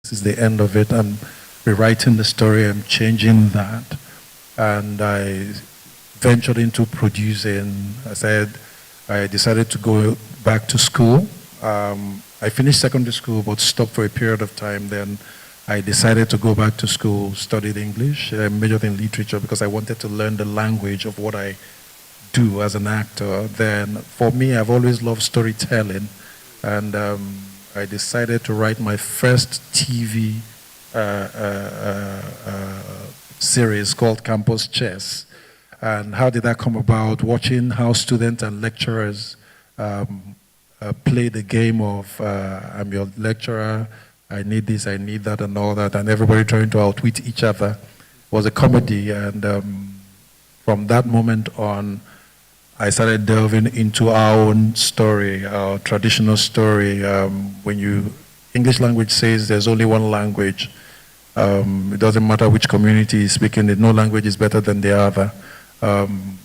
this is the end of it. I'm rewriting the story, I'm changing that. And I ventured into producing. I decided to go back to school. I finished secondary school, but stopped for a period of time. Then I decided to go back to school, studied English, I majored in literature because I wanted to learn the language of what I do as an actor. Then for me, I've always loved storytelling. And I decided to write my first TV series called Campus Chess. And how did that come about? Watching how students and lecturers play the game of I'm your lecturer, I need this, I need that, and all that, and everybody trying to outwit each other was a comedy. And from that moment on, I started delving into our own story, our traditional story. English language says there's only one language. It doesn't matter which community is speaking it, no language is better than the other.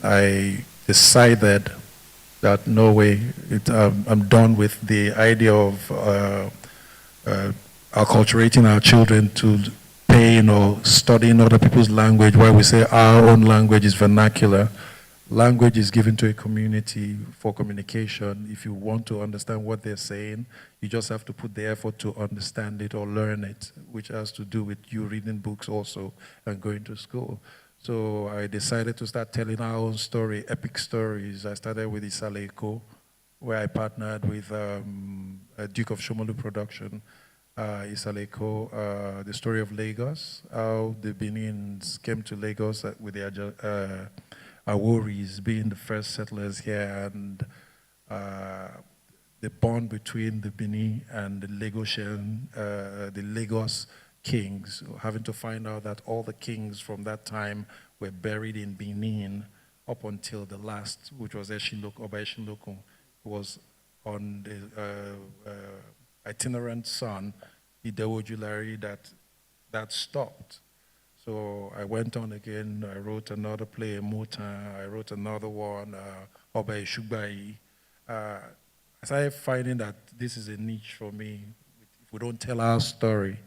I decided that no way, I'm done with the idea of acculturating our children to paying or studying other people's language, while we say our own language is vernacular. Language is given to a community for communication. If you want to understand what they're saying, you just have to put the effort to understand it or learn it, which has to do with you reading books also and going to school. So I decided to start telling our own story, epic stories. I started with Isaleko, where I partnered with Duke of Shomolu Production. Isaleko, the story of Lagos, how the Benins came to Lagos with the Aworis being the first settlers here, and the bond between the Benin and the the Lagos kings, having to find out that all the kings from that time were buried in Benin up until the last, which was Oba Eshinlokun, who was on the itinerant son, Idewo Julari, that stopped. So I went on again, I wrote another play, Muta, I wrote another one, Oba Eshugbai. I started finding that this is a niche for me. If we don't tell our story,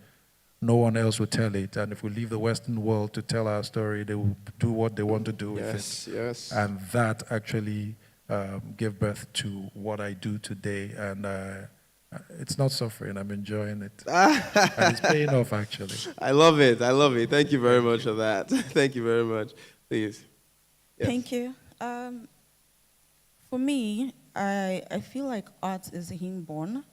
no one else will tell it. And if we leave the Western world to tell our story, they will do what they want to do with it. Yes. And that actually gave birth to what I do today. And it's not suffering, I'm enjoying it. And it's paying off, actually. I love it. I love it. Thank you very much for that. Thank you very much. Please. Yes. Thank you. For me, I feel like art is inborn.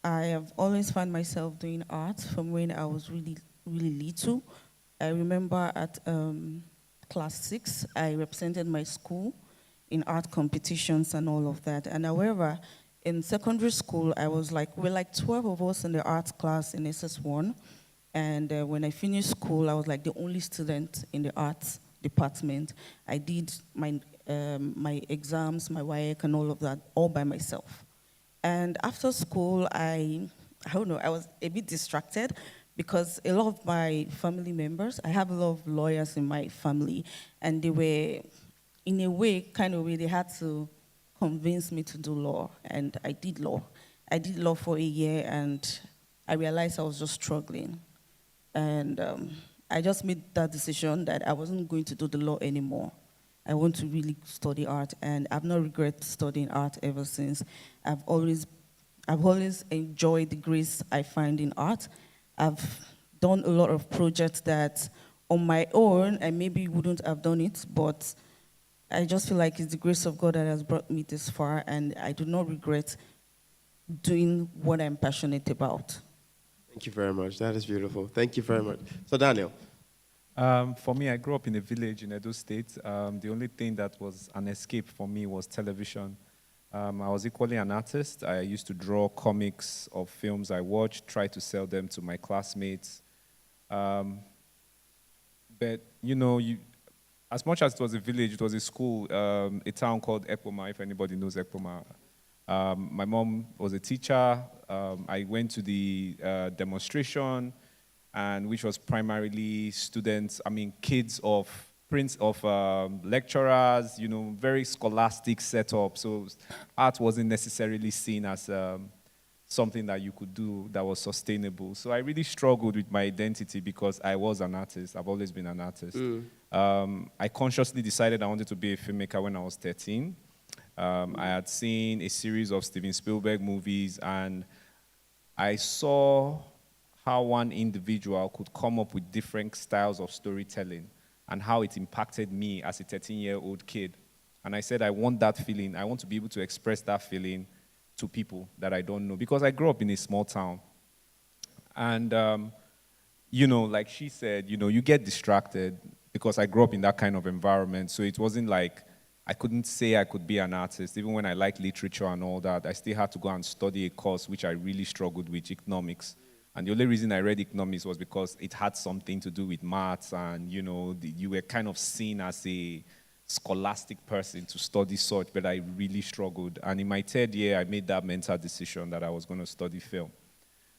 I have always found myself doing art from when I was really, really little. I remember at class 6, I represented my school in art competitions and all of that. And however, in secondary school, we're like 12 of us in the art class in SS1. And when I finished school, I was like the only student in the arts department. I did my exams, my WAEC and all of that all by myself. And after school, I don't know, I was a bit distracted because a lot of my family members, I have a lot of lawyers in my family, and they were, in a way, they had to convince me to do law, and I did law. I did law for a year, and I realized I was just struggling. And I just made that decision that I wasn't going to do the law anymore. I want to really study art, and I've not regretted studying art ever since. I've always enjoyed the grace I find in art. I've done a lot of projects that on my own, I maybe wouldn't have done it, but I just feel like it's the grace of God that has brought me this far, and I do not regret doing what I'm passionate about. Thank you very much. That is beautiful. Thank you very much. So, Daniel. For me, I grew up in a village in Edo State. The only thing that was an escape for me was television. I was equally an artist. I used to draw comics of films I watched, try to sell them to my classmates. But, as much as it was a village, it was a school, a town called Ekpoma, if anybody knows Ekpoma. My mom was a teacher. I went to the demonstration, and which was primarily kids of lecturers, very scholastic setup. So art wasn't necessarily seen as something that you could do that was sustainable. So I really struggled with my identity because I was an artist. I've always been an artist. I consciously decided I wanted to be a filmmaker when I was 13. I had seen a series of Steven Spielberg movies, and I saw how one individual could come up with different styles of storytelling and how it impacted me as a 13-year-old kid. And I said, I want that feeling. I want to be able to express that feeling to people that I don't know, because I grew up in a small town. And, you know, like she said, you know, you get distracted because I grew up in that kind of environment. So it wasn't like I couldn't say I could be an artist. Even when I liked literature and all that, I still had to go and study a course which I really struggled with, economics. And the only reason I read economics was because it had something to do with maths, and, you know, you were kind of seen as a scholastic person to study such, but I really struggled. And in my third year, I made that mental decision that I was going to study film.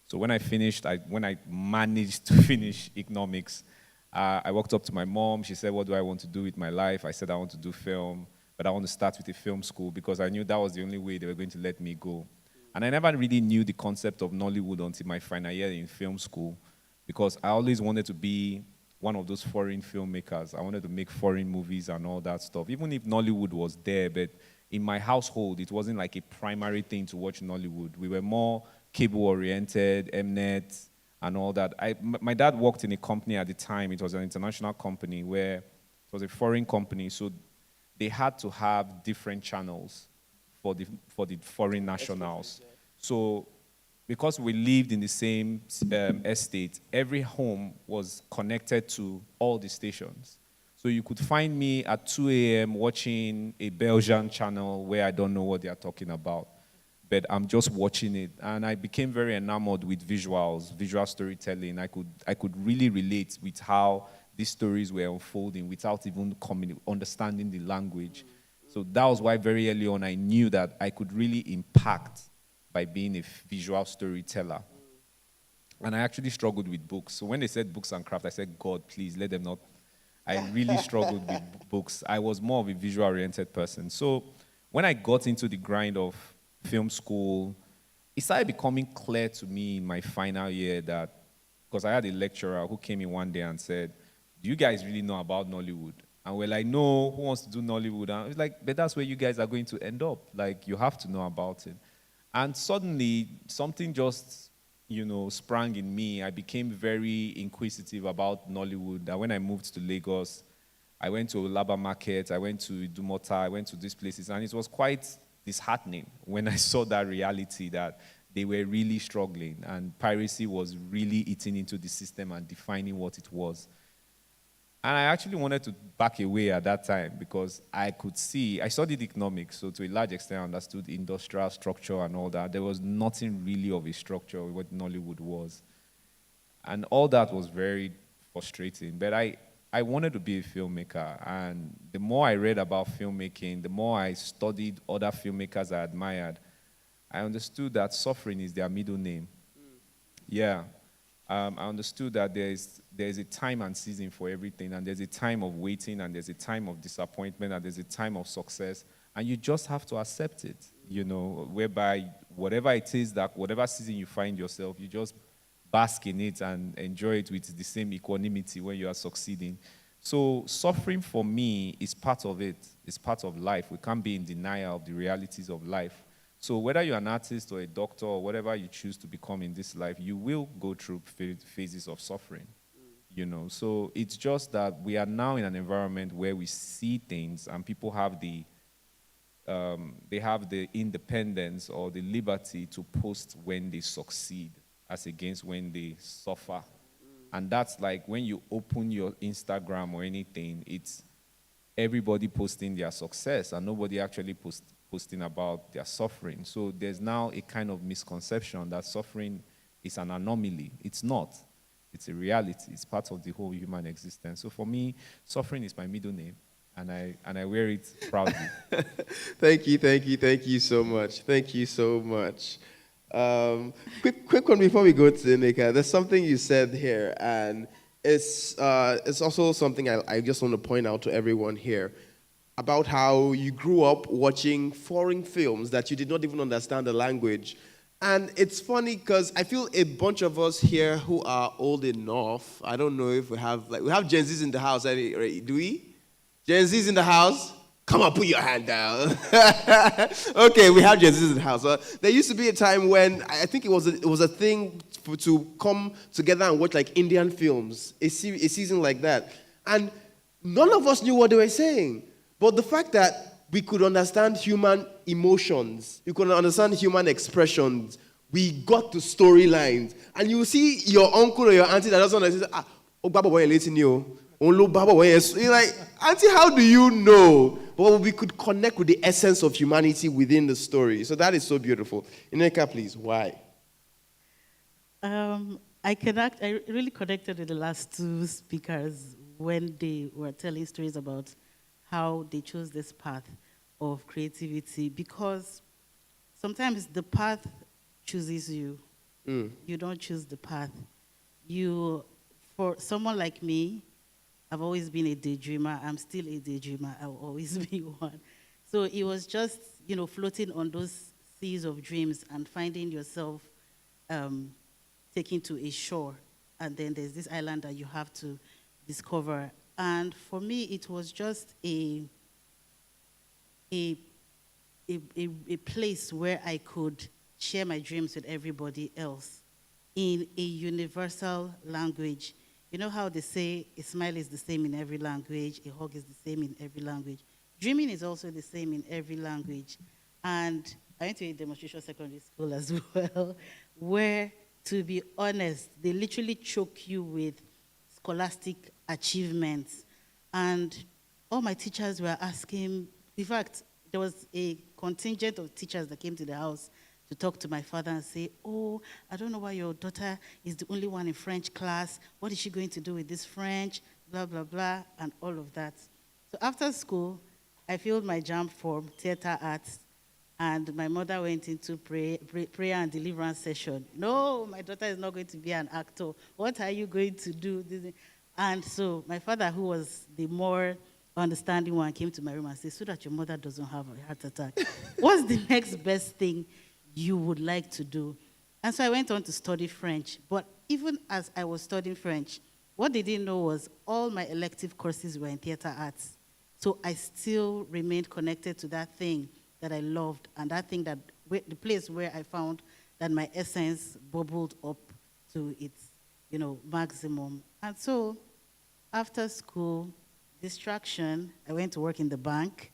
So when I finished, when I managed to finish economics, I walked up to my mom. She said, what do I want to do with my life? I said, I want to do film, but I want to start with a film school because I knew that was the only way they were going to let me go. And I never really knew the concept of Nollywood until my final year in film school, because I always wanted to be one of those foreign filmmakers. I wanted to make foreign movies and all that stuff, even if Nollywood was there. But in my household, it wasn't like a primary thing to watch Nollywood. We were more cable-oriented, Mnet, and all that. My dad worked in a company at the time. It was an international company where it was a foreign company, so they had to have different channels for the foreign nationals. So because we lived in the same estate, every home was connected to all the stations. So you could find me at 2 a.m. watching a Belgian channel where I don't know what they are talking about, but I'm just watching it. And I became very enamored with visuals, visual storytelling. I could really relate with how these stories were unfolding without even understanding the language. So that was why very early on I knew that I could really impact by being a visual storyteller. And I actually struggled with books. So when they said books and craft, I said, God, please, let them not. I really struggled with books. I was more of a visual-oriented person. So when I got into the grind of film school, it started becoming clear to me in my final year that, because I had a lecturer who came in one day and said, do you guys really know about Nollywood? And we're like, no, who wants to do Nollywood? And I was like, but that's where you guys are going to end up. Like, you have to know about it. And suddenly, something just, you know, sprang in me. I became very inquisitive about Nollywood. That when I moved to Lagos, I went to Olaba Market, I went to Idumota, I went to these places, and it was quite disheartening when I saw that reality that they were really struggling, and piracy was really eating into the system and defining what it was. And I actually wanted to back away at that time because I could see, I studied economics, so to a large extent I understood industrial structure and all that. There was nothing really of a structure of what Nollywood was. And all that was very frustrating. But I wanted to be a filmmaker. And the more I read about filmmaking, the more I studied other filmmakers I admired, I understood that suffering is their middle name. Yeah. I understood that there's a time and season for everything, and there's a time of waiting, and there's a time of disappointment, and there's a time of success, and you just have to accept it, you know, whereby whatever it is, that whatever season you find yourself, you just bask in it and enjoy it with the same equanimity when you are succeeding. So suffering for me is part of it. It's part of life. We can't be in denial of the realities of life. So whether you're an artist or a doctor or whatever you choose to become in this life, you will go through phases of suffering, you know. So it's just that we are now in an environment where we see things and people have the independence or the liberty to post when they succeed as against when they suffer. And that's like when you open your Instagram or anything, it's everybody posting their success and nobody actually posting about their suffering. So there's now a kind of misconception that suffering is an anomaly. It's not. It's a reality. It's part of the whole human existence. So for me, suffering is my middle name, and I wear it proudly. Thank you so much. Thank you so much. Quick one before we go to Nneka. There's something you said here, and it's also something I just want to point out to everyone here about how you grew up watching foreign films that you did not even understand the language, And it's funny because I feel a bunch of us here who are old enough, I don't know if we have Gen Zs in the house, do we? Gen Zs in the house? Come on, put your hand down. Okay, we have Gen Zs in the house. There used to be a time when I think it was a thing to come together and watch like Indian films, a season like that. And none of us knew what they were saying. But the fact that we could understand human emotions, you could understand human expressions, we got to storylines. And you see your uncle or your auntie that doesn't understand, oh, Baba, why are you letting you? Oh, Baba, why are you? You're like, auntie, how do you know? But we could connect with the essence of humanity within the story. So that is so beautiful. Ineka, please, why? I really connected with the last two speakers when they were telling stories about how they chose this path of creativity, because sometimes the path chooses you. You don't choose the path. For someone like me, I've always been a daydreamer. I'm still a daydreamer. I'll always be one. So it was just, floating on those seas of dreams and finding yourself taken to a shore. And then there's this island that you have to discover. And for me, it was just a place where I could share my dreams with everybody else in a universal language. You know how they say a smile is the same in every language, a hug is the same in every language. Dreaming is also the same in every language. And I went to a demonstration secondary school as well, where, to be honest, they literally choke you with scholastic achievements. And all my teachers were asking, in fact, there was a contingent of teachers that came to the house to talk to my father and say, oh, I don't know why your daughter is the only one in French class. What is she going to do with this French? Blah, blah, blah, and all of that. So after school, I filled my JAMB form, theater arts, and my mother went into prayer and deliverance session. No, my daughter is not going to be an actor. What are you going to do? And so my father, who was the more understanding one, came to my room and said, so that your mother doesn't have a heart attack, what's the next best thing you would like to do? And so I went on to study French. But even as I was studying French, what they didn't know was all my elective courses were in theater arts. So I still remained connected to that thing that I loved, and that thing that, the place where I found that my essence bubbled up to its, maximum. And so after school, distraction, I went to work in the bank.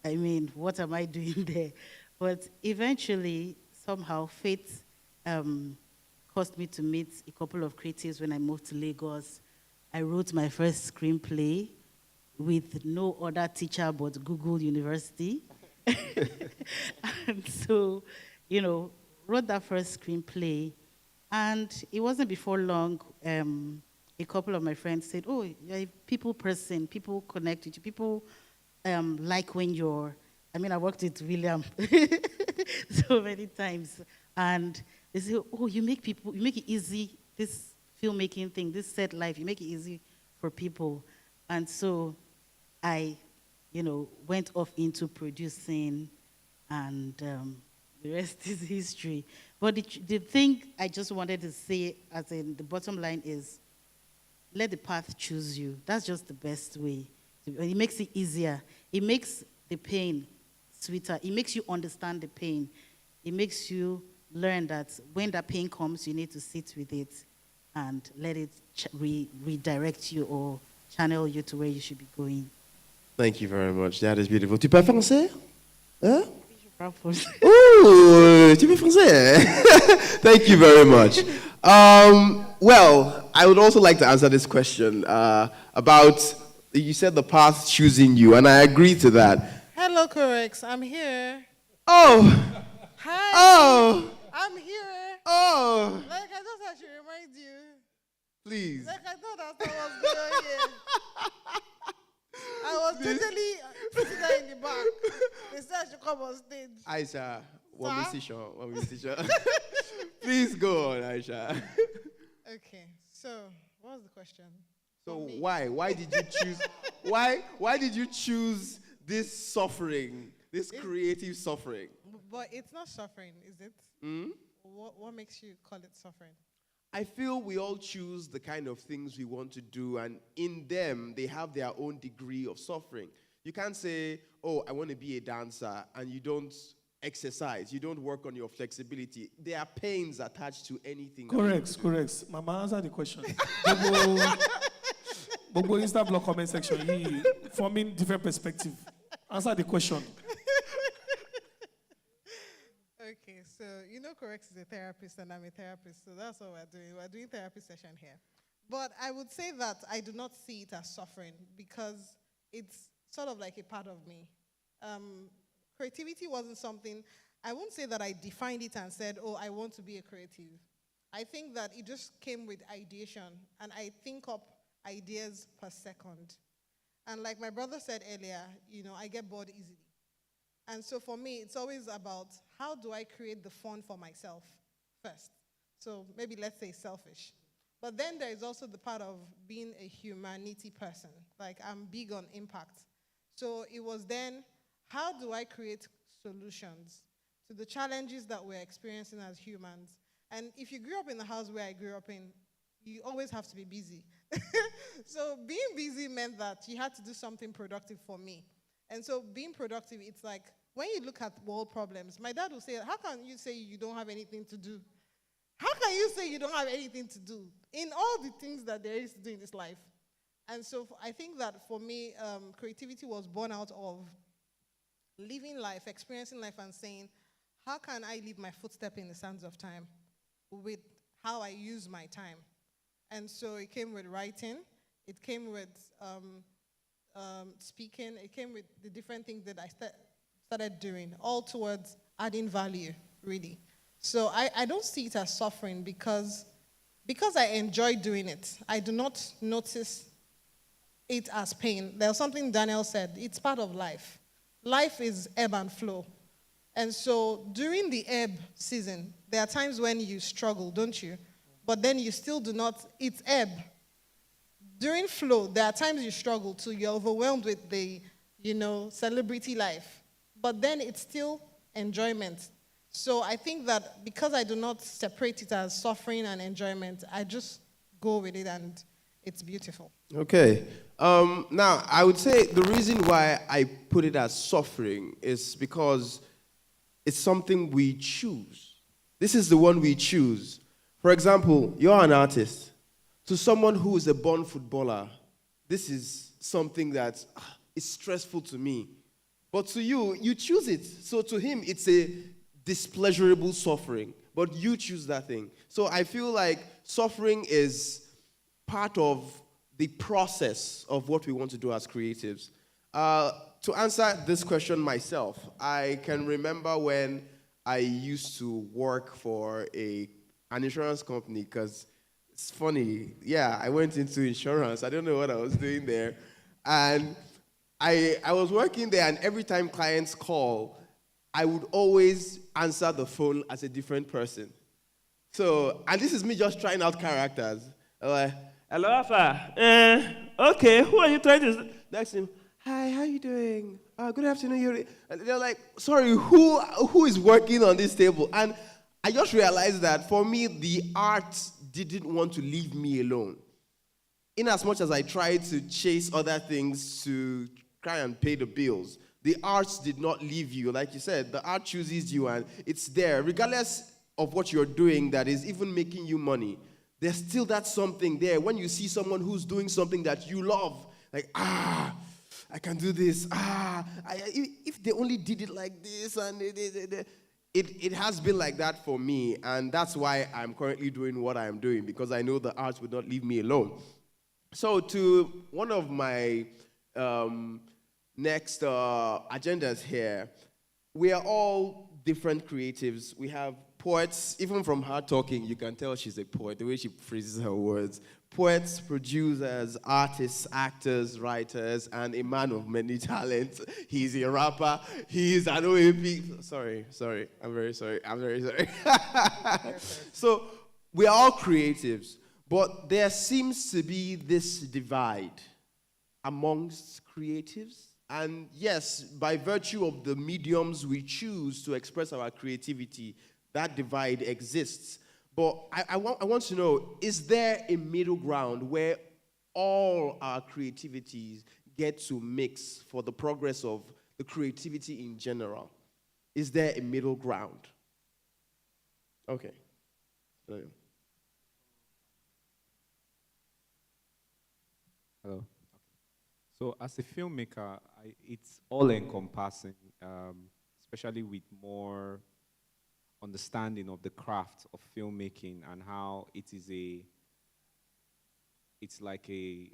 I mean, what am I doing there? But eventually, somehow, fate caused me to meet a couple of creatives when I moved to Lagos. I wrote my first screenplay with no other teacher but Google University. And so, wrote that first screenplay. And it wasn't before long, a couple of my friends said, oh, you're a people person, people connect with you, people like when you're, I worked with William so many times. And they say, oh, you make it easy, this filmmaking thing, this set life, you make it easy for people. And so I, went off into producing, and the rest is history. But the thing I just wanted to say, as in the bottom line, is let the path choose you. That's just the best way. It makes it easier. It makes the pain sweeter. It makes you understand the pain. It makes you learn that when that pain comes, you need to sit with it and let it redirect you or channel you to where you should be going. Thank you very much. That is beautiful. Tu parles français? Hein? Ooh, tu parles français? Thank you very much. Well, I would also like to answer this question about, you said the path choosing you, and I agree to that. Hello, Corex. I'm here. Oh! Hi. Oh! I'm here. Oh! Like, I just had to remind you. Please. Like, I thought that's what was going here. I was totally sitting there in the back. They said I should come on stage. Aisha, one musician. Please go on, Aisha. Okay, so what was the question? So why did you choose? Why did you choose this suffering, this creative suffering? But it's not suffering, is it? What makes you call it suffering? I feel we all choose the kind of things we want to do, and in them, they have their own degree of suffering. You can't say, oh, I want to be a dancer, and you don't exercise, you don't work on your flexibility. There are pains attached to anything. Correct. Mama, answer the question. Bobo Insta blog comment section, he forming different perspective. Answer the question. Okay, so Corex is a therapist and I'm a therapist, so that's what we're doing. We're doing therapy session here. But I would say that I do not see it as suffering because it's sort of like a part of me. Creativity wasn't something, I won't say that I defined it and said, oh, I want to be a creative. I think that it just came with ideation, and I think up ideas per second. And like my brother said earlier, I get bored easily. And so for me, it's always about how do I create the fun for myself first. So maybe let's say selfish. But then there is also the part of being a humanity person. Like I'm big on impact. So it was then, how do I create solutions to the challenges that we're experiencing as humans? And if you grew up in the house where I grew up in, you always have to be busy. So being busy meant that you had to do something productive for me. And so being productive, it's like, when you look at world problems, my dad will say, how can you say you don't have anything to do? How can you say you don't have anything to do in all the things that there is to do in this life? And so I think that for me, creativity was born out of living life, experiencing life, and saying, how can I leave my footstep in the sands of time with how I use my time? And so it came with writing, it came with speaking, it came with the different things that I started doing, all towards adding value, really. So I don't see it as suffering because I enjoy doing it. I do not notice it as pain. There's something Daniel said, it's part of life. Life is ebb and flow. And so during the ebb season, there are times when you struggle, don't you? But then you still do not, it's ebb. During flow, there are times you struggle too. You're overwhelmed with the, celebrity life. But then it's still enjoyment. So I think that because I do not separate it as suffering and enjoyment, I just go with it and it's beautiful. Okay. Now, I would say the reason why I put it as suffering is because it's something we choose. This is the one we choose. For example, you're an artist. To someone who is a born footballer, this is something that is stressful to me. But to you, you choose it. So to him, it's a displeasurable suffering. But you choose that thing. So I feel like suffering is part of the process of what we want to do as creatives. To answer this question myself, I can remember when I used to work for an insurance company, because it's funny. Yeah, I went into insurance. I don't know what I was doing there. And I was working there, and every time clients call, I would always answer the phone as a different person. So, and this is me just trying out characters. I'm like, hello, Alpha. Okay, who are you trying to... Next thing, hi, how you doing? Good afternoon. And they're like, sorry, who is working on this table? And I just realized that for me, the art didn't want to leave me alone. In as much as I tried to chase other things to try and pay the bills, the arts did not leave you. Like you said, the art chooses you and it's there. Regardless of what you're doing that is even making you money, there's still that something there. When you see someone who's doing something that you love, like, I can do this. If they only did it like this. And it has been like that for me. And that's why I'm currently doing what I'm doing, because I know the arts would not leave me alone. So to one of my next agendas here, we are all different creatives. We have poets, even from her talking, you can tell she's a poet, the way she phrases her words. Poets, producers, artists, actors, writers, and a man of many talents. He's a rapper, he's an OAP. Sorry, I'm very sorry. So we are all creatives, but there seems to be this divide amongst creatives. And yes, by virtue of the mediums we choose to express our creativity, that divide exists. But I want to know, is there a middle ground where all our creativities get to mix for the progress of the creativity in general? Is there a middle ground? Okay. Hello. So as a filmmaker, it's all encompassing, especially with more understanding of the craft of filmmaking and how it's like a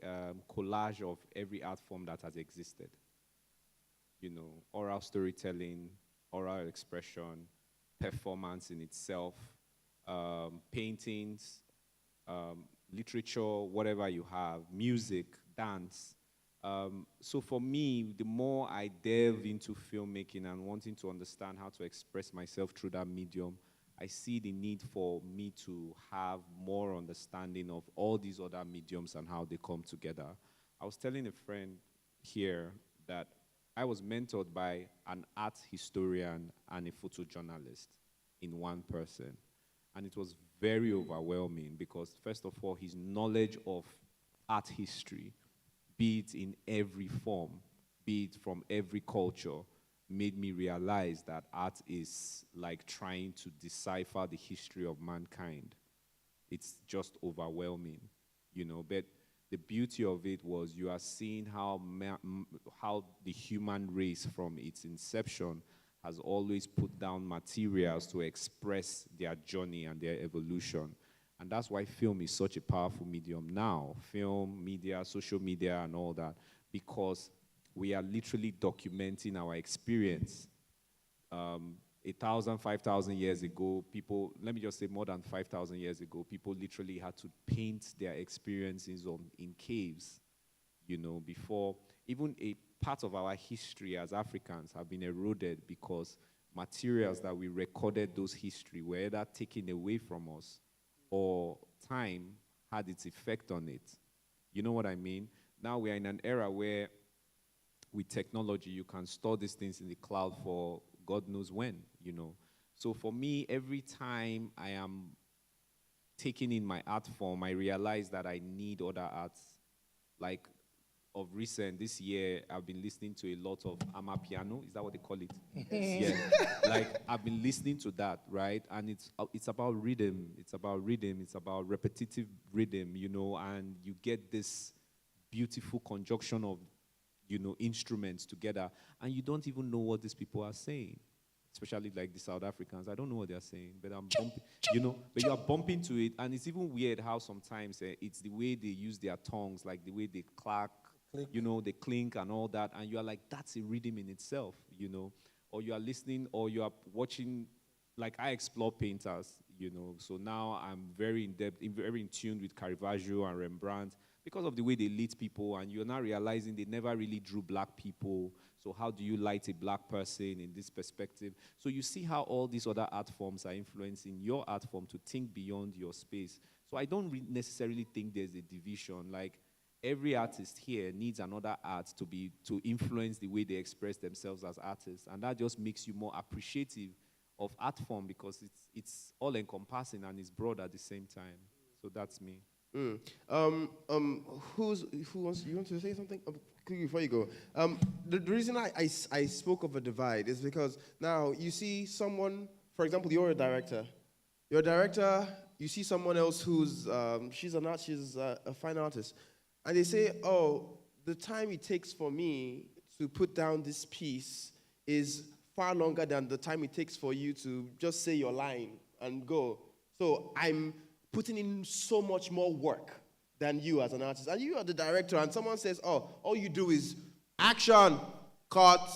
collage of every art form that has existed. You know, oral storytelling, oral expression, performance in itself, paintings, literature, whatever you have, music, dance. So for me, the more I delve into filmmaking and wanting to understand how to express myself through that medium, I see the need for me to have more understanding of all these other mediums and how they come together. I was telling a friend here that I was mentored by an art historian and a photojournalist in one person. And it was very overwhelming because, first of all, his knowledge of art history, be it in every form, be it from every culture, made me realize that art is like trying to decipher the history of mankind. It's just overwhelming, you know. But the beauty of it was you are seeing how the human race from its inception has always put down materials to express their journey and their evolution. And that's why film is such a powerful medium now. Film, media, social media, and all that, because we are literally documenting our experience. 1,000, 5,000 years ago, people, let me just say more than 5,000 years ago, people literally had to paint their experiences in caves, you know, before. Even a part of our history as Africans have been eroded because materials that we recorded those history were either taken away from us or time had its effect on it. You know what I mean? Now we are in an era where with technology, you can store these things in the cloud for God knows when, you know. So for me, every time I am taking in my art form, I realize that I need other arts. Like of recent, this year, I've been listening to a lot of Amapiano. Is that what they call it? Yeah. Like I've been listening to that, right? And it's about rhythm. It's about rhythm. It's about repetitive rhythm, you know. And you get this beautiful conjunction of, you know, instruments together, and you don't even know what these people are saying. Especially like the South Africans, I don't know what they're saying, but I'm bumping, you know, but you are bumping to it, and it's even weird how sometimes it's the way they use their tongues, like the way they click, you know, they clink and all that, and you are like, that's a rhythm in itself, you know, or you are listening, or you are watching, like I explore painters, you know, so now I'm very in depth, very in tune with Caravaggio and Rembrandt, because of the way they lit people, and you're now realizing they never really drew black people. So how do you light a black person in this perspective? So you see how all these other art forms are influencing your art form to think beyond your space. So I don't necessarily think there's a division. Like every artist here needs another art to influence the way they express themselves as artists, and that just makes you more appreciative of art form because it's all encompassing and it's broad at the same time. So that's me. Who wants? You want to say something quickly before you go? The reason I spoke of a divide is because now you see someone, for example, you're a director. You're a director. You see someone else who's she's a fine artist, and they say, "Oh, the time it takes for me to put down this piece is far longer than the time it takes for you to just say your line and go." So I'm putting in so much more work than you as an artist. And you are the director, and someone says, oh, all you do is action, cut,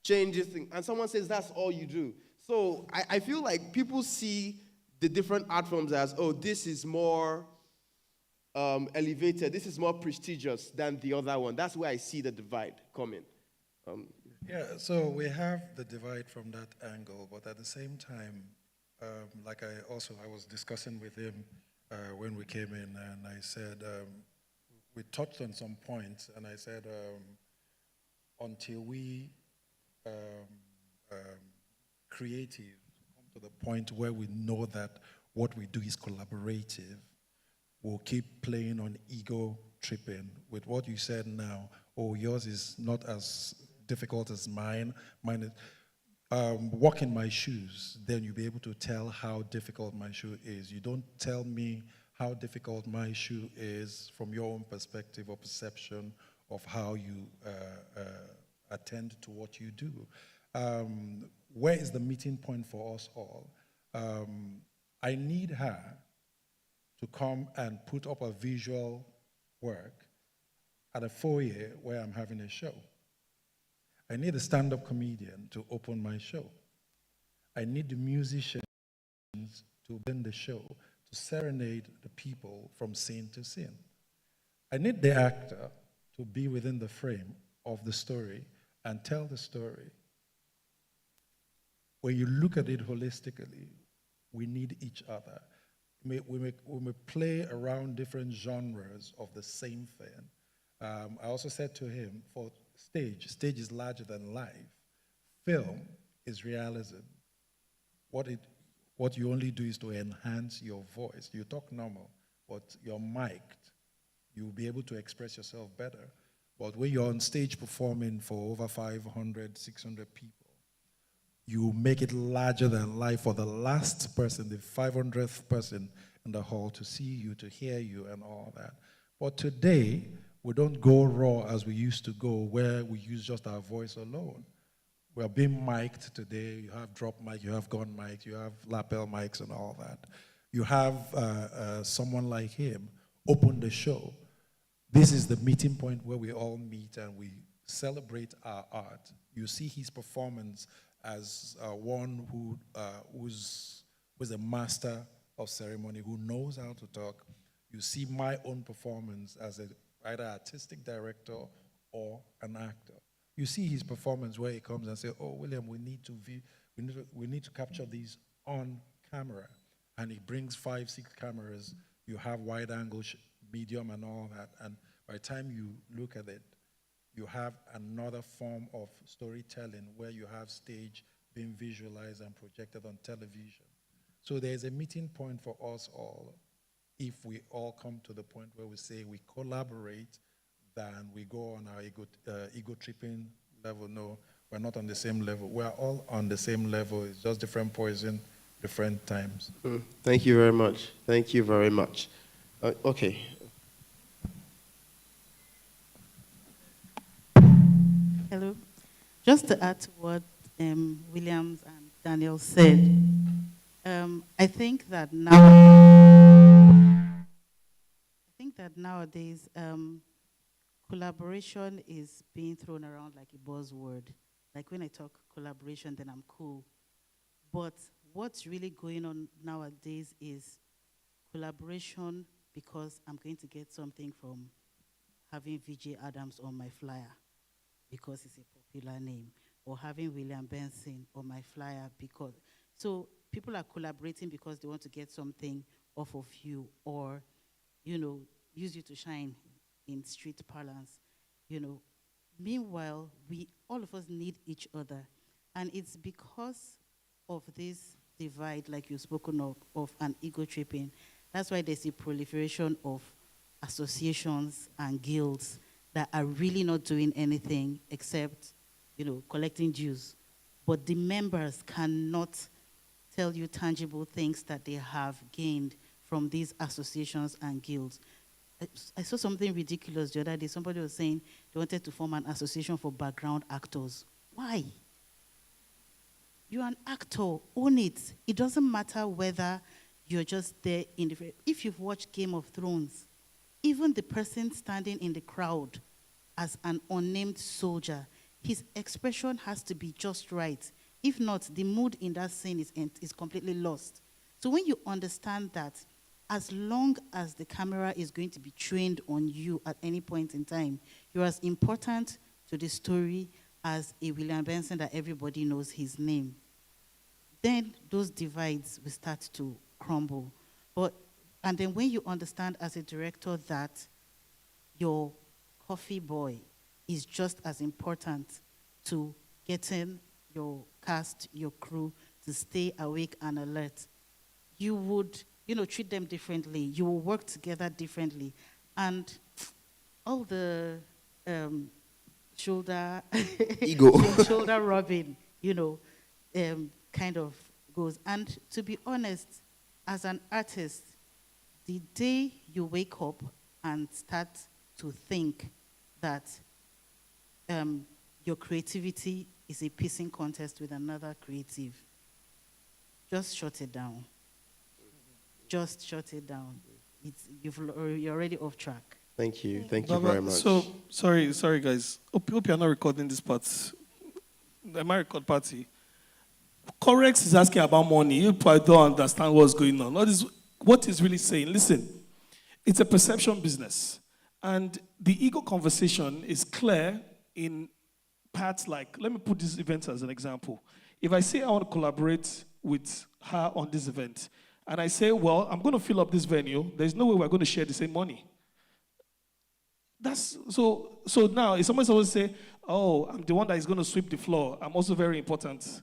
change this thing. And someone says that's all you do. So I feel like people see the different art forms as, oh, this is more elevated, this is more prestigious than the other one. That's where I see the divide coming. Yeah, so we have the divide from that angle, but at the same time, like I was discussing with him when we came in, and I said, we touched on some points, and I said, until we creative come to the point where we know that what we do is collaborative, we'll keep playing on ego tripping with what you said now. Oh, yours is not as difficult as mine. Mine is, walk in my shoes, then you'll be able to tell how difficult my shoe is. You don't tell me how difficult my shoe is from your own perspective or perception of how you attend to what you do. Where is the meeting point for us all? I need her to come and put up a visual work at a foyer where I'm having a show. I need a stand-up comedian to open my show. I need the musicians to open the show, to serenade the people from scene to scene. I need the actor to be within the frame of the story and tell the story. When you look at it holistically, we need each other. We may play around different genres of the same thing. I also said to him, for stage is larger than life. Film is realism. What you only do is to enhance your voice. You talk normal, but you're mic'd. You'll be able to express yourself better. But when you're on stage performing for over 500, 600 people, you make it larger than life for the last person, the 500th person in the hall to see you, to hear you, and all that. But today, we don't go raw as we used to go, where we use just our voice alone. We are being mic'd today. You have drop mic, you have gun mics, you have lapel mics and all that. You have someone like him open the show. This is the meeting point where we all meet and we celebrate our art. You see his performance as one who's a master of ceremony, who knows how to talk. You see my own performance as either artistic director or an actor. You see his performance where he comes and says, "Oh, William, we need to capture these on camera," and he brings 5, 6 cameras. You have wide angle, medium, and all that. And by the time you look at it, you have another form of storytelling where you have stage being visualized and projected on television. So there's a meeting point for us all if we all come to the point where we say we collaborate than we go on our ego tripping level. No, we're not on the same level. We're all on the same level. It's just different poison, different times. Thank you very much. Thank you very much. Okay. Hello. Just to add to what Williams and Daniel said, I think that nowadays collaboration is being thrown around like a buzzword. Like when I talk collaboration, then I'm cool. But what's really going on nowadays is collaboration because I'm going to get something from having VJ Adams on my flyer because it's a popular name, or having William Benson on my flyer because, so people are collaborating because they want to get something off of you, or, use you to shine in street parlance, Meanwhile, all of us need each other. And it's because of this divide, like you've spoken of an ego tripping. That's why there's a proliferation of associations and guilds that are really not doing anything except, collecting dues. But the members cannot tell you tangible things that they have gained from these associations and guilds. I saw something ridiculous the other day. Somebody was saying they wanted to form an association for background actors. Why? You're an actor, own it. It doesn't matter whether you're just there in the... If you've watched Game of Thrones, even the person standing in the crowd as an unnamed soldier, his expression has to be just right. If not, the mood in that scene is completely lost. So when you understand that, as long as the camera is going to be trained on you at any point in time, you're as important to the story as a William Benson that everybody knows his name. Then those divides will start to crumble. And then when you understand as a director that your coffee boy is just as important to getting your cast, your crew to stay awake and alert, you would, treat them differently. You will work together differently. And all the shoulder Ego. shoulder rubbing, kind of goes. And to be honest, as an artist, the day you wake up and start to think that your creativity is a pissing contest with another creative, just shut it down. Just shut it down. You're already off track. Thank you. Thank you Baba, very much. So, sorry, guys. Hope you're not recording this part. Am I record party? Corex is asking about money. You probably don't understand what's going on. What he's really saying, listen, it's a perception business. And the ego conversation is clear in parts like, let me put this event as an example. If I say I want to collaborate with her on this event, and I say, well, I'm going to fill up this venue, there's no way we're going to share the same money. That's so now if someone's always say, oh, I'm the one that is going to sweep the floor, I'm also very important.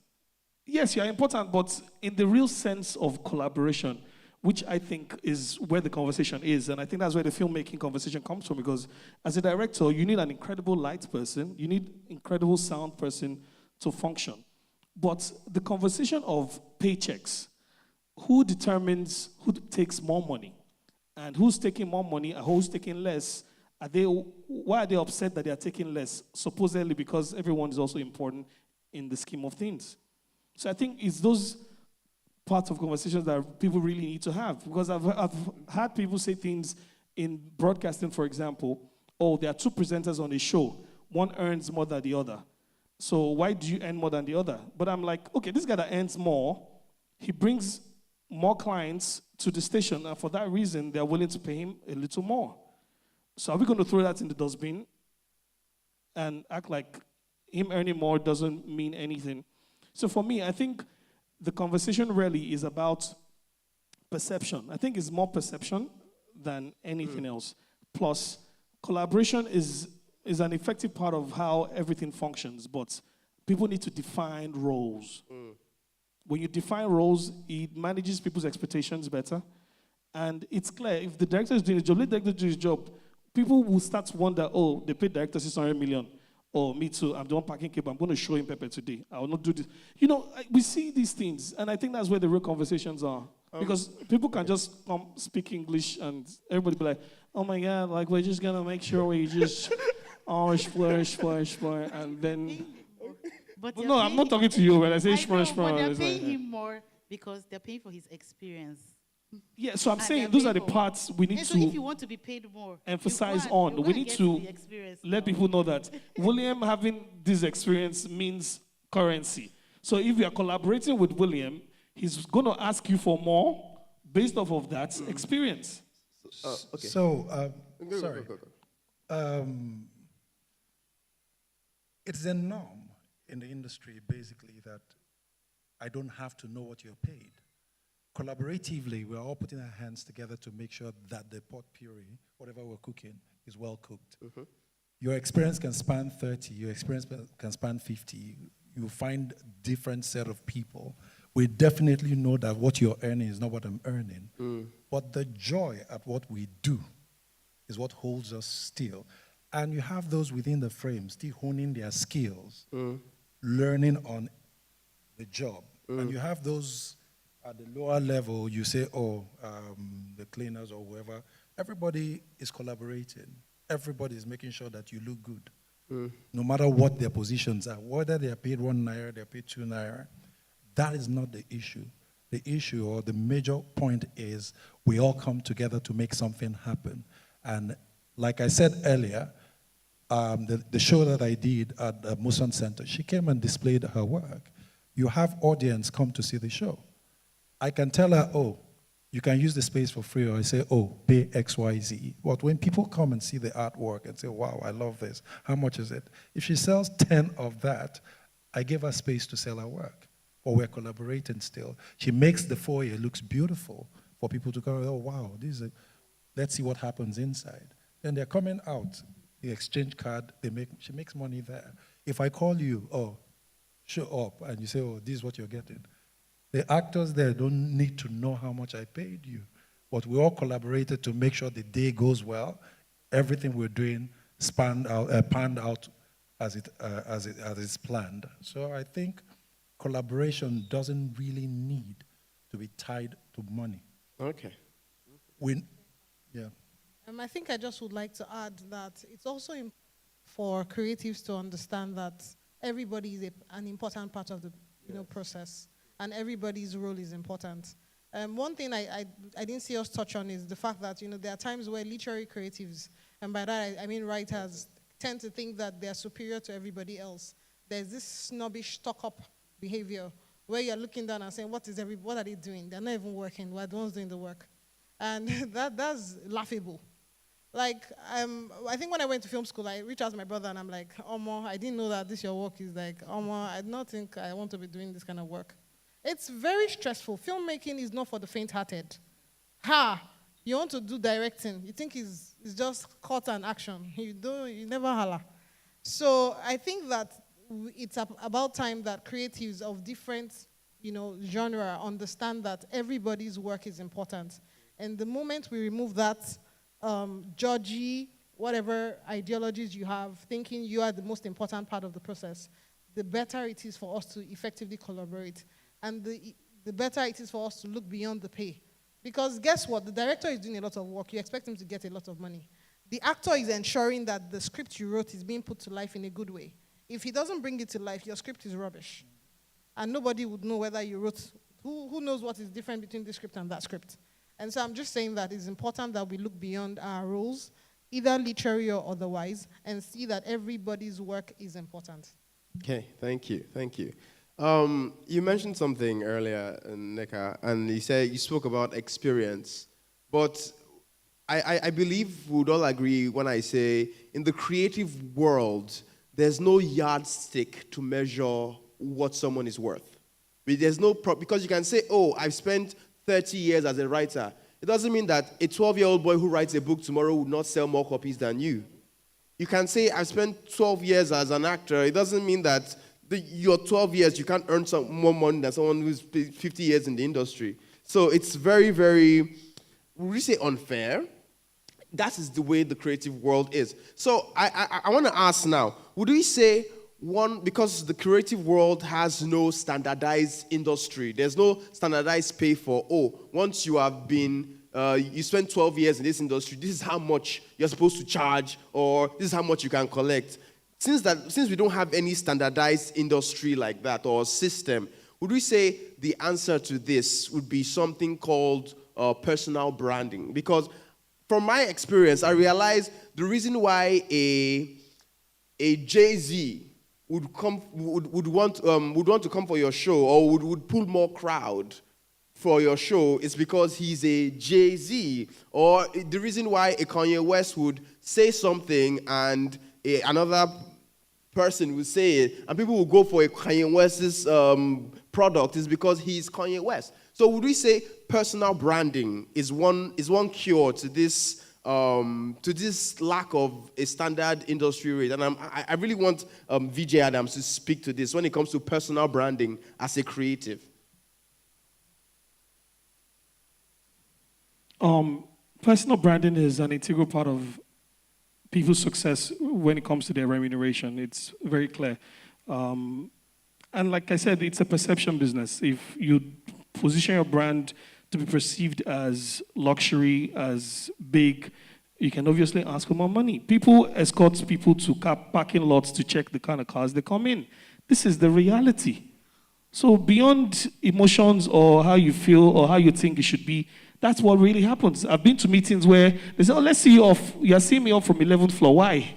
Yes, you're important, but in the real sense of collaboration, which I think is where the conversation is, and I think that's where the filmmaking conversation comes from, because as a director, you need an incredible light person, you need incredible sound person to function. But the conversation of paychecks, who determines who takes more money, and who's taking more money and who's taking less? Why are they upset that they are taking less? Supposedly because everyone is also important in the scheme of things. So I think it's those parts of conversations that people really need to have. Because I've had people say things in broadcasting, for example, oh, there are two presenters on a show. One earns more than the other. So why do you earn more than the other? But I'm like, okay, this guy that earns more, he brings more clients to the station, and for that reason, they're willing to pay him a little more. So are we going to throw that in the dustbin and act like him earning more doesn't mean anything? So for me, I think the conversation really is about perception. I think it's more perception than anything else. Plus, collaboration is an effective part of how everything functions, but people need to define roles. When you define roles, it manages people's expectations better. And it's clear, if the director is doing his job, let the director do his job. People will start to wonder, oh, they paid director 600 million. Oh, me too, I'm the one packing cable. I'm going to show him pepper today. I will not do this. We see these things, and I think that's where the real conversations are. Because people can just come speak English, and everybody be like, oh my God, like we're just going to make sure we just splash, and then... But no, I'm not talking to you when I say splash. But they're paying him more because they're paying for his experience. Yeah, so I'm And saying they're those are the paying for- parts we need And so if you to want to be paid more, emphasize you go and on. We need get to the experience let now. people know that William having this experience means currency. So if you are collaborating with William, he's going to ask you for more based off of that experience. Okay. So, Go, sorry. go, go. It's a norm in the industry, basically, that I don't have to know what you're paid. Collaboratively, we're all putting our hands together to make sure that the pot puree, whatever we're cooking, is well cooked. Your experience can span 30, your experience can span 50. You find different set of people. We definitely know that what you're earning is not what I'm earning. But the joy at what we do is what holds us still. And you have those within the frame still honing their skills, learning on the job. And you have those at the lower level, you say, the cleaners or whoever, everybody is collaborating. Everybody is making sure that you look good. No matter what their positions are, whether they are paid 1 naira, they are paid 2 naira, that is not the issue. The issue or the major point is we all come together to make something happen. And like I said earlier, the show that I did at the Muson Center, she came and displayed her work. You have audience come to see the show. I can tell her, oh, you can use the space for free, or I say, oh, pay X, Y, Z. But when people come and see the artwork and say, wow, I love this, how much is it? If she sells 10 of that, I give her space to sell her work. Or we're collaborating still. She makes the foyer looks beautiful for people to go, oh, wow, let's see what happens inside. Then they're coming out, the exchange card, she makes money there. If I call you, oh, show up, and you say, oh, this is what you're getting, The actors there don't need to know how much I paid you. But we all collaborated to make sure the day goes well. Everything we're doing panned out as it's planned. So I think collaboration doesn't really need to be tied to money. Okay. Yeah. I think I just would like to add that it's also for creatives to understand that everybody is an important part of the process, and everybody's role is important. One thing I didn't see us touch on is the fact that there are times where literary creatives, and by that I mean writers, tend to think that they're superior to everybody else. There's this snobbish, stuck-up behavior where you're looking down and saying, what are they doing? They're not even working. We're the ones doing the work. And that's laughable. Like, I think when I went to film school, I reached out to my brother and I'm like, Omo, I didn't know that this your work is like, Omo, I don't think I want to be doing this kind of work. It's very stressful. Filmmaking is not for the faint-hearted. You want to do directing. You think it's just cut and action. You never holler. So I think that it's about time that creatives of different, genre understand that everybody's work is important. And the moment we remove that judgy, whatever ideologies you have, thinking you are the most important part of the process, the better it is for us to effectively collaborate. And the better it is for us to look beyond the pay. Because guess what? The director is doing a lot of work. You expect him to get a lot of money. The actor is ensuring that the script you wrote is being put to life in a good way. If he doesn't bring it to life, your script is rubbish. And nobody would know whether you wrote, who knows what is different between this script and that script. And so I'm just saying that it's important that we look beyond our roles, either literary or otherwise, and see that everybody's work is important. Okay, thank you. You mentioned something earlier, Nneka, and you spoke about experience. But I believe we would all agree when I say in the creative world, there's no yardstick to measure what someone is worth. There's no because you can say, oh, I've spent 30 years as a writer. It doesn't mean that a 12-year-old boy who writes a book tomorrow would not sell more copies than you. You can say, I've spent 12 years as an actor. It doesn't mean that your 12 years, you can't earn some more money than someone who's 50 years in the industry. So it's very, very, would we say unfair? That is the way the creative world is. So I want to ask now, would we say because the creative world has no standardized industry, there's no standardized pay for, once you have been, you spent 12 years in this industry, this is how much you're supposed to charge, or this is how much you can collect. Since we don't have any standardized industry like that or system, would we say the answer to this would be something called personal branding? Because from my experience, I realized the reason why a Jay-Z would want to come for your show or would pull more crowd for your show is because he's a Jay-Z. Or the reason why a Kanye West would say something and another person will say it, and people will go for a Kanye West's product is because he's Kanye West. So would we say personal branding is one cure to this lack of a standard industry rate? And I really want VJ Adams to speak to this when it comes to personal branding as a creative. Personal branding is an integral part of people's success when it comes to their remuneration. It's very clear. And like I said, it's a perception business. If you position your brand to be perceived as luxury, as big, you can obviously ask for more money. People escort people to parking lots to check the kind of cars they come in. This is the reality. So beyond emotions or how you feel or how you think it should be, that's what really happens. I've been to meetings where they say, let's see you off. You're seeing me off from 11th floor. Why?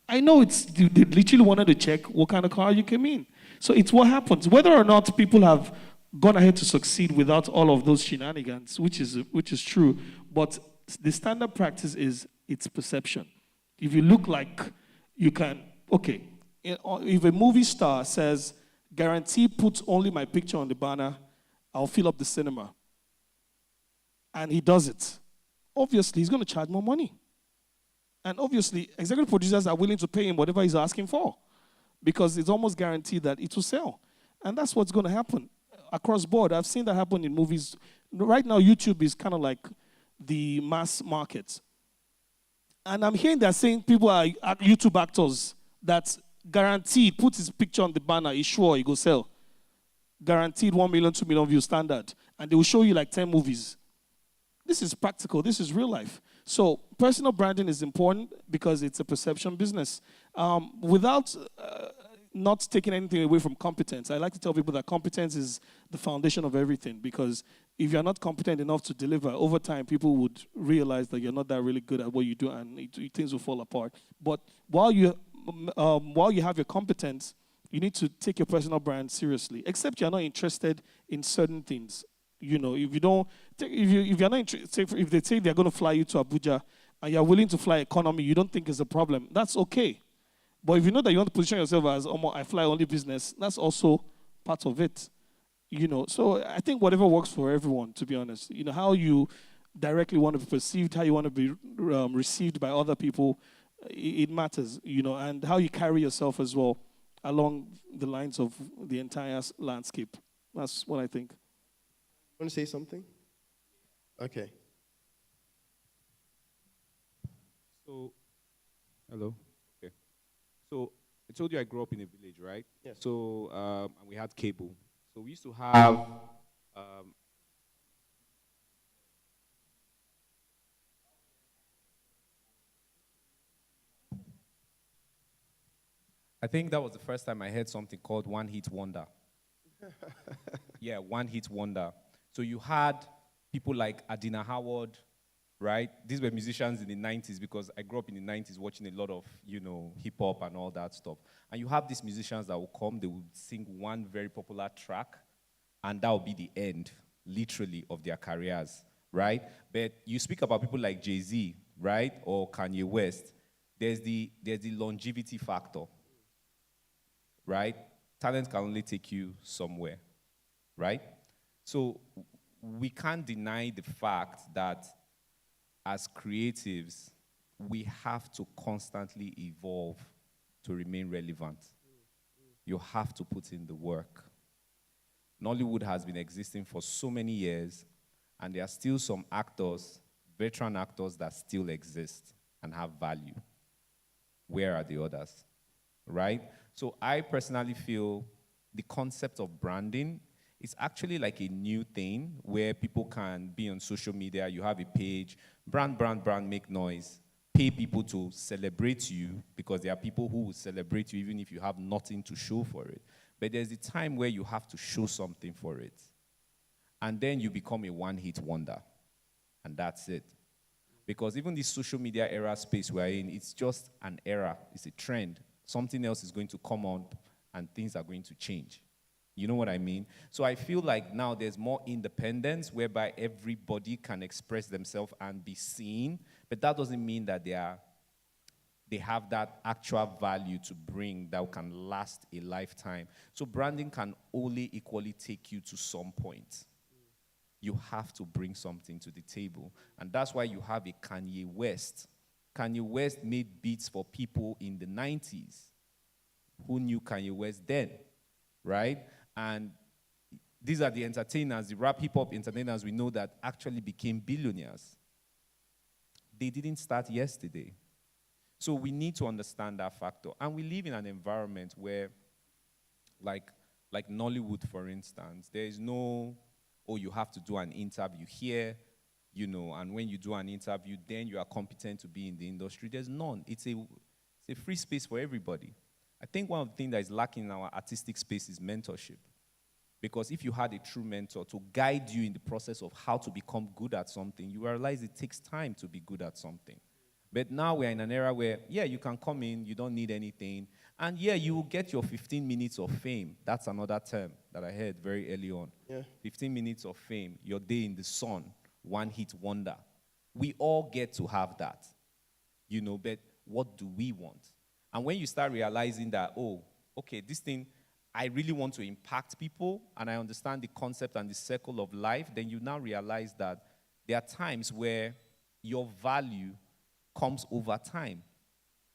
I know they literally wanted to check what kind of car you came in. So it's what happens. Whether or not people have gone ahead to succeed without all of those shenanigans, which is true, but the standard practice is it's perception. If you look like you can, if a movie star says, guarantee put only my picture on the banner, I'll fill up the cinema, and he does it, obviously he's going to charge more money. And obviously, executive producers are willing to pay him whatever he's asking for because it's almost guaranteed that it will sell. And that's what's going to happen across board. I've seen that happen in movies. Right now, YouTube is kind of like the mass market. And I'm hearing they're saying people are YouTube actors that guaranteed put his picture on the banner, is sure he go sell. Guaranteed 1 million, 2 million view standard. And they will show you like 10 movies. This is practical. This is real life. So personal branding is important because it's a perception business. Without not taking anything away from competence, I like to tell people that competence is the foundation of everything, because if you're not competent enough to deliver, over time people would realize that you're not that really good at what you do, and things will fall apart. But while you have your competence, you need to take your personal brand seriously, except you're not interested in certain things. You know, if you don't, if you're not interested, if they say they're going to fly you to Abuja and you're willing to fly economy, you don't think it's a problem, that's okay. But if you know that you want to position yourself as, I fly only business, that's also part of it. You know, so I think whatever works for everyone, to be honest. You know, how you directly want to be perceived, how you want to be received by other people, it matters, you know, and how you carry yourself as well along the lines of the entire landscape. That's what I think. Want to say something? Okay. So, hello. Okay. So I told you I grew up in a village, right? Yes. So and we had cable. So we used to have I think that was the first time I heard something called One Hit Wonder. Yeah, One Hit Wonder. So you had people like Adina Howard, right? These were musicians in the 90s, because I grew up in the 90s watching a lot of, you know, hip hop and all that stuff. And you have these musicians that will come, they will sing one very popular track, and that will be the end, literally, of their careers, right? But you speak about people like Jay-Z, right? Or Kanye West. There's the longevity factor, right? Talent can only take you somewhere, right? So we can't deny the fact that as creatives, we have to constantly evolve to remain relevant. You have to put in the work. Nollywood has been existing for so many years, and there are still some actors, veteran actors, that still exist and have value. Where are the others, right? So I personally feel the concept of branding is actually like a new thing where people can be on social media, you have a page, brand, make noise, pay people to celebrate you, because there are people who will celebrate you even if you have nothing to show for it. But there's a time where you have to show something for it. And then you become a one-hit wonder. And that's it. Because even this social media era space we're in, it's just an era, it's a trend. Something else is going to come on and things are going to change. You know what I mean? So I feel like now there's more independence whereby everybody can express themselves and be seen, but that doesn't mean that they have that actual value to bring that can last a lifetime. So branding can only equally take you to some point. You have to bring something to the table. And that's why you have a Kanye West. Kanye West made beats for people in the 90s. Who knew Kanye West then, right? And these are the entertainers, the rap hip-hop entertainers we know that actually became billionaires. They didn't start yesterday. So we need to understand that factor. And we live in an environment where, like Nollywood, for instance, there is no, you have to do an interview here, you know, and when you do an interview, then you are competent to be in the industry. There's none. It's a free space for everybody. I think one of the things that is lacking in our artistic space is mentorship. Because if you had a true mentor to guide you in the process of how to become good at something, you realize it takes time to be good at something. But now we're in an era where, you can come in, you don't need anything, and you will get your 15 minutes of fame. That's another term that I heard very early on. 15 minutes of fame, your day in the sun, one-hit wonder. We all get to have that, you know, but what do we want? And when you start realizing that, this thing, I really want to impact people, and I understand the concept and the circle of life, then you now realize that there are times where your value comes over time.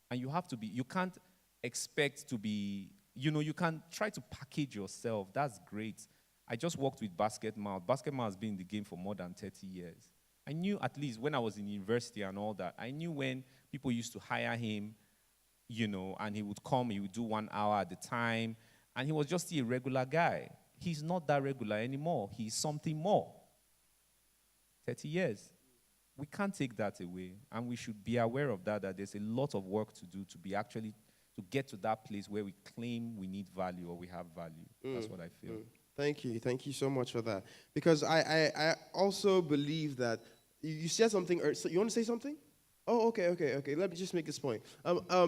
And you have to be, you can't expect to be, you know, you can try to package yourself. That's great. I just worked with Basketmouth. Basketmouth has been in the game for more than 30 years. I knew, at least when I was in university and all that, I knew when people used to hire him, you know, and he would come, he would do 1 hour at a time, and he was just a regular guy. He's not that regular anymore. He's something more. 30 years. We can't take that away, and we should be aware of that, that there's a lot of work to do to be actually, to get to that place where we claim we need value or we have value. That's what I feel. Thank you. Thank you so much for that. Because I also believe that you said something. So you want to say something? Oh, okay. Let me just make this point.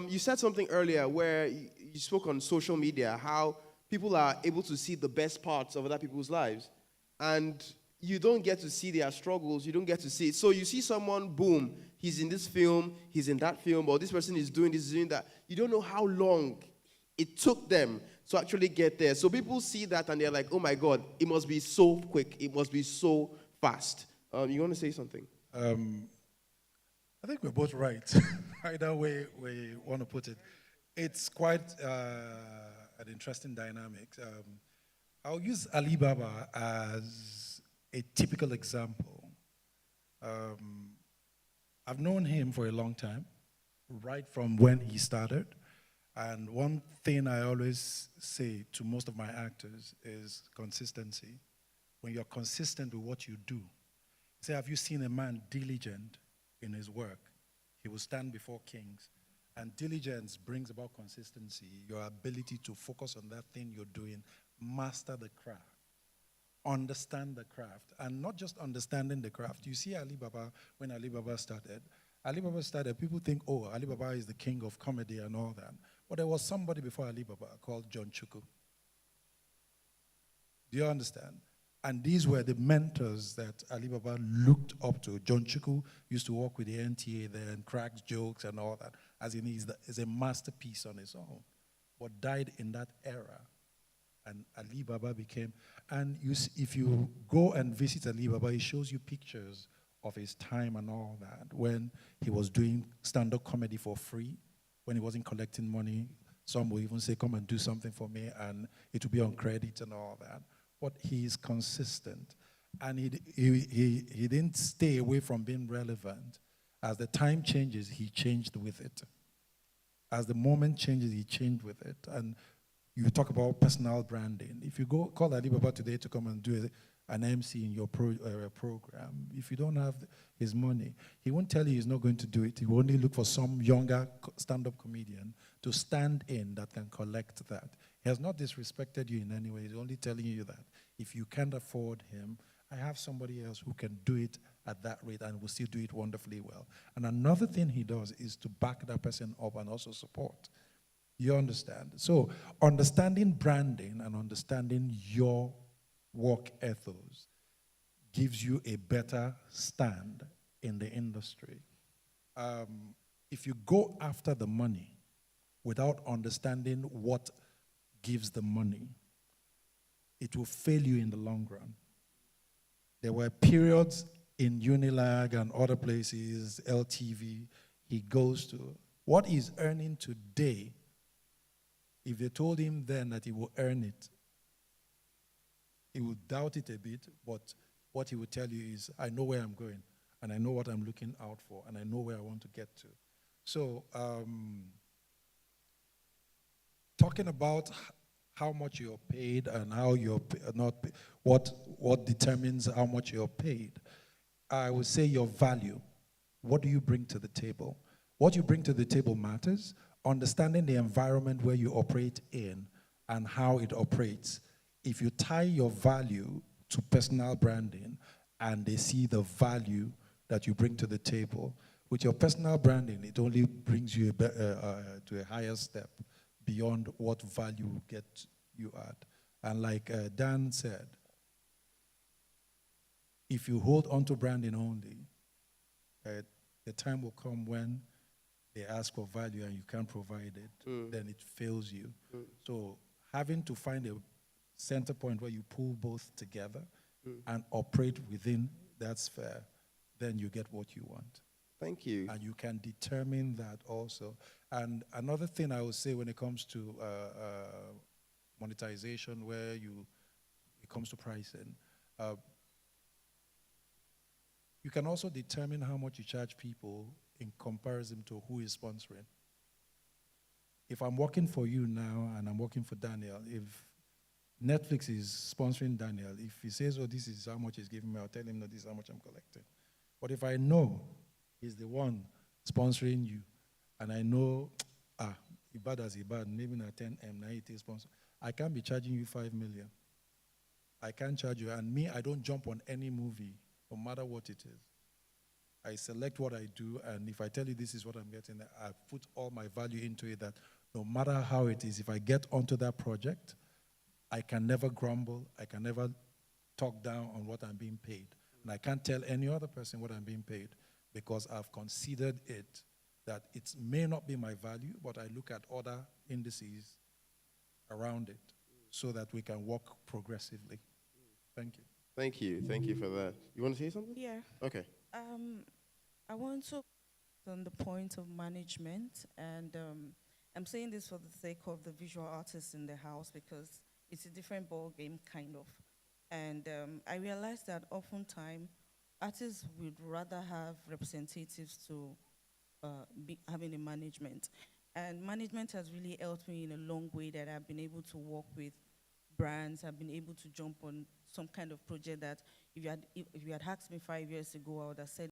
You said something earlier where you spoke on social media, how people are able to see the best parts of other people's lives. And you don't get to see their struggles. You don't get to see it. So you see someone, boom, he's in this film, he's in that film, or this person is doing this, doing that. You don't know how long it took them to actually get there. So people see that and they're like, oh my God, it must be so quick. It must be so fast. You want to say something? I think we're both right. Either way we want to put it. It's quite an interesting dynamic. I'll use Alibaba as a typical example. I've known him for a long time, right from when he started. And one thing I always say to most of my actors is consistency. When you're consistent with what you do, say, have you seen a man diligent in his work? He will stand before kings. And diligence brings about consistency, your ability to focus on that thing you're doing, master the craft, understand the craft, and not just understanding the craft. You see Alibaba, when Alibaba started, people think, oh, Alibaba is the king of comedy and all that. But there was somebody before Alibaba called John Chukwu. Do you understand? And these were the mentors that Alibaba looked up to. John Chukwu used to work with the NTA there and cracks jokes and all that, as in he's a masterpiece on his own, but died in that era. And Alibaba became, and if you go and visit Alibaba, it shows you pictures of his time and all that, when he was doing stand-up comedy for free, when he wasn't collecting money. Some will even say, come and do something for me, and it will be on credit and all that. But he is consistent, and he didn't stay away from being relevant. As the time changes, he changed with it. As the moment changes, he changed with it. And you talk about personal branding. If you go call Alibaba today to come and do an MC in your program, if you don't have his money, he won't tell you he's not going to do it. He will only look for some younger stand-up comedian to stand in that can collect that. He has not disrespected you in any way. He's only telling you that if you can't afford him, I have somebody else who can do it at that rate and will still do it wonderfully well. And another thing he does is to back that person up and also support. You understand? So understanding branding and understanding your work ethos gives you a better stand in the industry. If you go after the money without understanding what gives the money, it will fail you in the long run. There were periods in Unilag and other places, LTV, he goes to, what he's earning today, if they told him then that he will earn it, he would doubt it a bit, but what he would tell you is, I know where I'm going, and I know what I'm looking out for, and I know where I want to get to. So, talking about how much you're paid and how you're not paid, what determines how much you're paid, I would say your value. What do you bring to the table? What you bring to the table matters. Understanding the environment where you operate in and how it operates. If you tie your value to personal branding and they see the value that you bring to the table, with your personal branding, it only brings you to a higher step beyond what value will get you at. And like Dan said, if you hold on to branding only, the time will come when they ask for value and you can't provide it, then it fails you. So having to find a center point where you pull both together and operate within that sphere, then you get what you want. Thank you. And you can determine that also. And another thing I would say when it comes to monetization, it comes to pricing, you can also determine how much you charge people in comparison to who is sponsoring. If I'm working for you now and I'm working for Daniel, if Netflix is sponsoring Daniel, if he says, oh, this is how much he's giving me, I'll tell him, no, this is how much I'm collecting. But if I know he's the one sponsoring you, and I know, Ibad as Ibad, maybe not 10M, now it is sponsor, I can't be charging you 5 million. I can't charge you, and me, I don't jump on any movie, no matter what it is. I select what I do, and if I tell you this is what I'm getting, I put all my value into it, that no matter how it is, if I get onto that project, I can never grumble, I can never talk down on what I'm being paid. And I can't tell any other person what I'm being paid because I've considered it that it may not be my value, but I look at other indices around it so that we can work progressively. Thank you. Thank you. Thank you for that. You want to say something? Yeah. Okay. I want to on the point of management, and I'm saying this for the sake of the visual artists in the house because it's a different ball game, kind of. And I realized that oftentimes artists would rather have representatives to be having a management. And management has really helped me in a long way, that I've been able to work with brands. I've been able to jump on some kind of project that if you had asked me 5 years ago, I would have said